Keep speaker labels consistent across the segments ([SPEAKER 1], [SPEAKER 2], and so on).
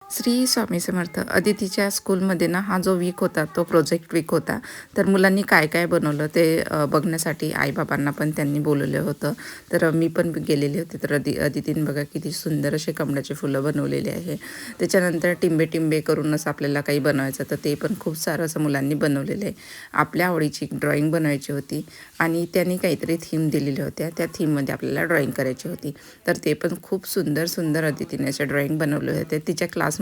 [SPEAKER 1] श्री स्वामी समर्थ. अदितीच्या स्कूलमध्ये ना हा जो वीक होता तो प्रोजेक्ट वीक होता. तर मुलांनी काय काय बनवलं ते बघण्यासाठी आईबाबांना पण त्यांनी बोलवलं होतं. तर मी पण गेलेले होते. तर अदितीने बघा किती सुंदर असे कमळाचे फुलं बनवलेले आहे. त्याच्यानंतर टिंबे टिंबे करूनच आपल्याला काही बनवायचं तर ते पण खूप सारं असं मुलांनी बनवलेलं आहे. आपल्या आवडीची ड्रॉइंग बनवायची होती आणि त्यांनी काहीतरी थीम दिलेल्या होत्या. त्या थीममध्ये आपल्याला ड्रॉइंग करायची होती. तर ते पण खूप सुंदर सुंदर अदितीने अशा ड्रॉइंग बनवले होते. तिच्या क्लासमध्ये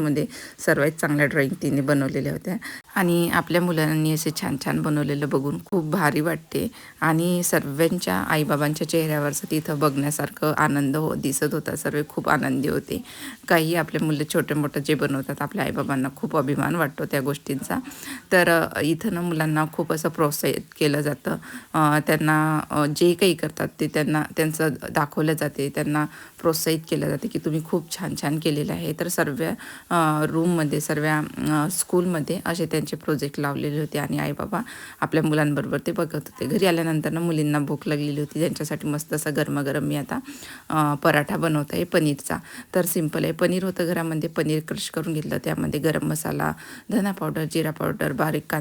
[SPEAKER 1] सर्वात चांगल्या ड्रॉइंग तिने बनवलेल्या होत्या आणि आपल्या मुलांनी असे छान छान बनवलेलं बघून खूप भारी वाटते आणि सर्वांच्या आईबाबांच्या चेहऱ्यावरचं तिथं बघण्यासारखं आनंद दिसत होता. सर्व खूप आनंदी होते. काही आपले मुलं छोटे मोठं जे बनवतात आपल्या आईबाबांना खूप अभिमान वाटतो त्या गोष्टींचा. तर इथं ना मुलांना खूप असं प्रोत्साहित केलं जातं. त्यांना जे काही करतात ते त्यांचं दाखवलं जाते. त्यांना प्रोत्साहित केलं जाते की तुम्ही खूप छान छान केलेलं आहे. तर सर्व रूममध्ये सर्व स्कूलमध्ये असे त्यांचे प्रोजेक्ट लावलेले होते आणि आईबाबा आपल्या मुलांबरोबर ते बघत होते. घरी आल्यानंतर ना मुलींना भूक लागलेली होती. त्यांच्यासाठी मस्त असा गरमागरम मी आता पराठा बनवत आहे पनीरचा. तर सिंपल आहे. पनीर होतं घरामध्ये. पनीर क्रश करून घेतलं. त्यामध्ये गरम मसाला, धना पावडर, जिरा पावडर, बारीक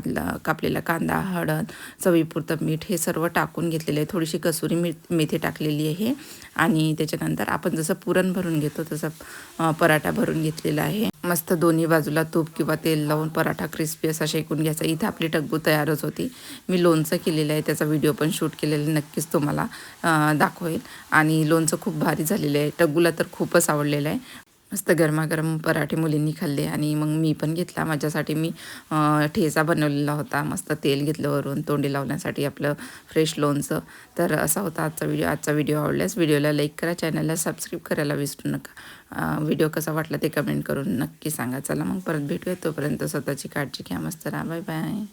[SPEAKER 1] कापलेला कांदा, हळद, चवीपुरतं मीठ हे सर्व टाकून घेतलेलं आहे. थोडीशी कसुरी मेथी टाकलेली आहे आणि त्याच्यानंतर आपण जसं पुरण भरून घेतो तसं पराठा भरून घेतलेला आहे. मस्त दोन्ही बाजूला तूप किंवा तेल लावून पराठा क्रिस्पी असा शेकून घ्यायचा. इथं आपली टग्गू तयारच होती. मी लोणचं केलेलं आहे. त्याचा व्हिडिओ पण शूट केलेला आहे. नक्कीच तुम्हाला दाखवेल. आणि लोणचं खूप भारी झालेलं आहे. टग्गूला तर खूपच आवडलेलं आहे. मस्त गरमागरम पराठे मुलींनी खाल्ले आणि मग मी पण घेतला. माझ्यासाठी मी ठेचा बनवलेला होता. मस्त तेल घेतलं वरून तोंडी लावण्यासाठी आपलं फ्रेश लोणचं. तर असा होता आजचा व्हिडिओ. आजचा व्हिडिओ आवडल्यास व्हिडिओला लाईक करा, चॅनलला सबस्क्राईब करायला विसरू नका. व्हिडिओ कसा वाटला ते कमेंट करून नक्की सांगा. चला मग परत भेटूया. तोपर्यंत स्वतःची काळजी घ्या. मस्त राहा. Bye bye.